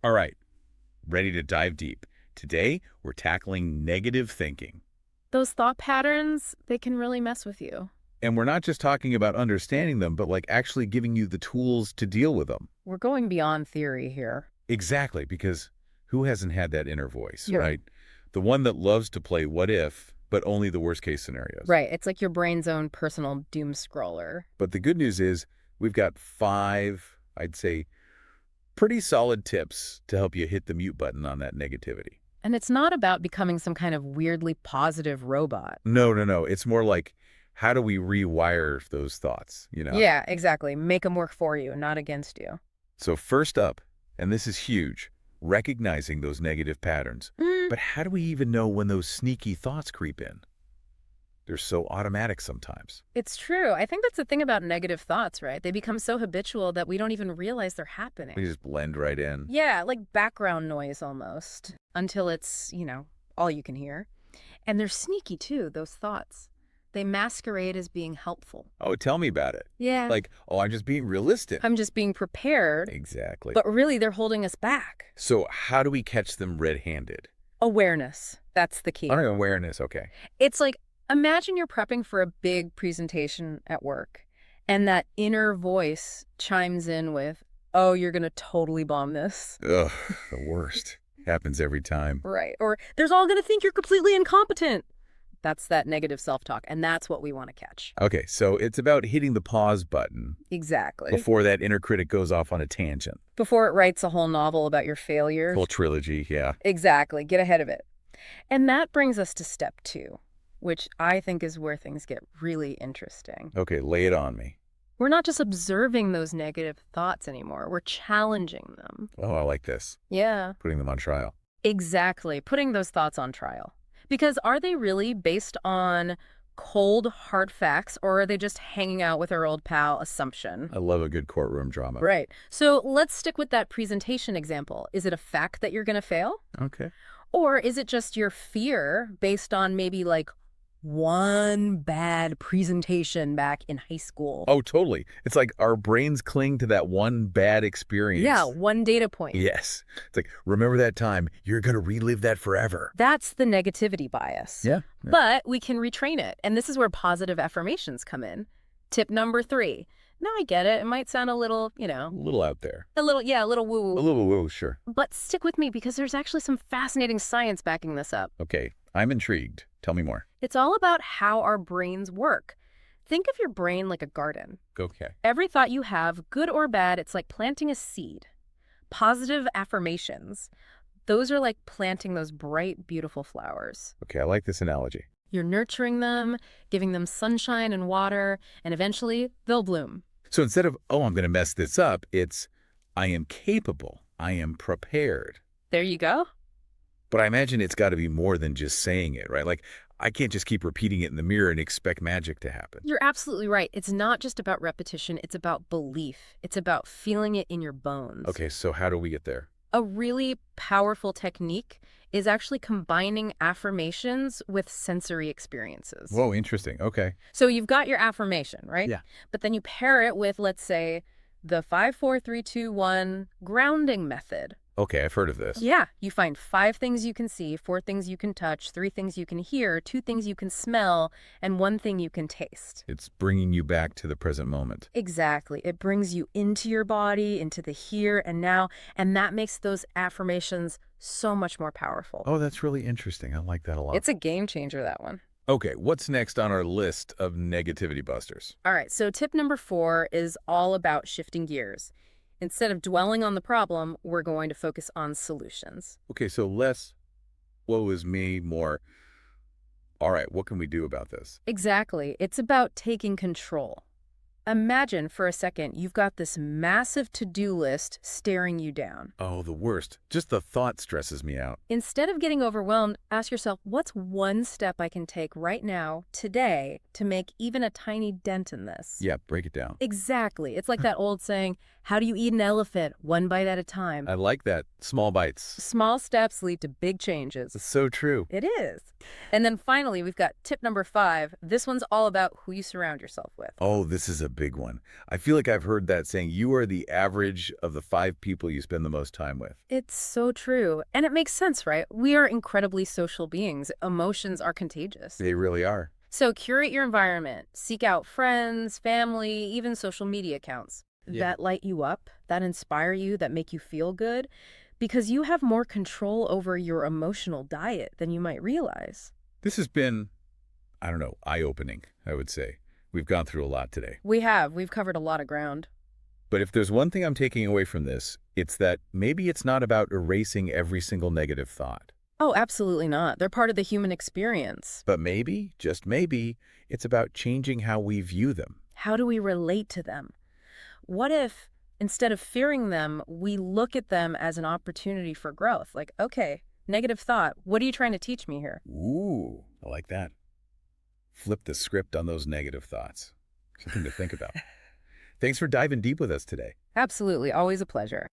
All right, ready to dive deep. Today, we're tackling negative thinking. Those thought patterns, they can really mess with you. And we're not just talking about understanding them, but like actually giving you the tools to deal with them. We're going beyond theory here. Exactly, because who hasn't had that inner voice, You're right? The one that loves to play what if, but only the worst case scenarios. right. It's like your brain's own personal doom scroller. But the good news is we've got 5, I'd say, pretty solid tips to help you hit the mute button on that negativity. And it's not about becoming some kind of weirdly positive robot. No, no, no. It's more like, how do we rewire those thoughts? Yeah, exactly. Make them work for you, not against you. So first up, and this is huge, recognizing those negative patterns. Mm, But how do we even know when those sneaky thoughts creep in? They're so automatic sometimes. it's true. I think that's the thing about negative thoughts, right? They become so habitual that we don't even realize they're happening. They just blend right in. Yeah, like background noise almost, until it's, all you can hear. And they're sneaky too, those thoughts. They masquerade as being helpful. Oh, tell me about it. Yeah. Like, oh, I'm just being realistic. I'm just being prepared, Exactly. but really they're holding us back. So how do we catch them red-handed? Awareness. That's the key. All right, awareness, okay. It's like, imagine you're prepping for a big presentation at work, and that inner voice chimes in with, oh, you're going to totally bomb this. Ugh, the worst. Happens every time. Right. Or there's all going to think you're completely incompetent. That's that negative self-talk, and that's what we want to catch. Okay, so it's about hitting the pause button Exactly. before that inner critic goes off on a tangent. Before it writes a whole novel about your failures. Full trilogy, yeah. Exactly. Get ahead of it. And that brings us to step 2, which I think is where things get really interesting. Okay, lay it on me. We're not just observing those negative thoughts anymore. We're challenging them. Oh, I like this. Yeah. Putting them on trial. Exactly. Putting those thoughts on trial. Because are they really based on cold, hard facts, or are they just hanging out with our old pal assumption? I love a good courtroom drama. Right. So let's stick with that presentation example. Is it a fact that you're going to fail? Okay. Or is it just your fear based on maybe like one bad presentation back in high school? Oh, totally. It's like our brains cling to that one bad experience. Yeah, one data point. Yes. It's like, remember that time, you're going to relive that forever. That's the negativity bias. Yeah. But we can retrain it. And this is where positive affirmations come in. Tip number 3. Now I get it. It might sound a little, A little out there. a little woo-woo. A little woo, sure. But stick with me because there's actually some fascinating science backing this up. Okay, I'm intrigued. Tell me more. It's all about how our brains work. Think of your brain like a garden. Okay. Every thought you have, good or bad, it's like planting a seed. Positive affirmations, those are like planting those bright, beautiful flowers. Okay, I like this analogy. You're nurturing them, giving them sunshine and water, and eventually they'll bloom. So instead of, oh, I'm going to mess this up, it's, I am capable. I am prepared. There you go. But I imagine it's got to be more than just saying it, right? Like, I can't just keep repeating it in the mirror and expect magic to happen. You're absolutely right. It's not just about repetition. It's about belief. It's about feeling it in your bones. Okay, so how do we get there? A really powerful technique is actually combining affirmations with sensory experiences. Whoa, interesting. Okay. So you've got your affirmation, right? Yeah. But then you pair it with, let's say, the 5, 4, 3, 2, 1 grounding method. Okay, I've heard of this. Yeah, you find 5 things you can see, 4 things you can touch, 3 things you can hear, 2 things you can smell, and 1 thing you can taste. It's bringing you back to the present moment. Exactly. It brings you into your body, into the here and now, and that makes those affirmations so much more powerful. Oh, that's really interesting. I like that a lot. It's a game changer, that one. Okay, what's next on our list of negativity busters? All right, so tip number 4 is all about shifting gears. Instead of dwelling on the problem, we're going to focus on solutions. Okay, so less woe is me, more, all right, what can we do about this? Exactly. It's about taking control. Imagine for a second you've got this massive to-do list staring you down. Oh, the worst. Just the thought stresses me out. Instead of getting overwhelmed, ask yourself, what's one step I can take right now, today, to make even a tiny dent in this? Yeah, break it down. Exactly. It's like that old saying, how do you eat an elephant? One bite at a time. I like that. Small bites. Small steps lead to big changes. It's so true. It is. And then finally, we've got tip number 5. This one's all about who you surround yourself with. Oh, this is a big one. I feel like I've heard that saying, you are the average of the 5 people you spend the most time with. It's so true. And it makes sense, right? We are incredibly social beings. Emotions are contagious. They really are. So curate your environment. Seek out friends, family, even social media accounts that light you up, that inspire you, that make you feel good, because you have more control over your emotional diet than you might realize. This has been, I don't know, eye-opening, I would say. We've gone through a lot today. We have. We've covered a lot of ground. But if there's one thing I'm taking away from this, it's that maybe it's not about erasing every single negative thought. Oh, absolutely not. They're part of the human experience. But maybe, just maybe, it's about changing how we view them. How do we relate to them? What if, instead of fearing them, we look at them as an opportunity for growth? Like, okay, negative thought, what are you trying to teach me here? Ooh, I like that. Flip the script on those negative thoughts. Something to think about. Thanks for diving deep with us today. Absolutely. Always a pleasure.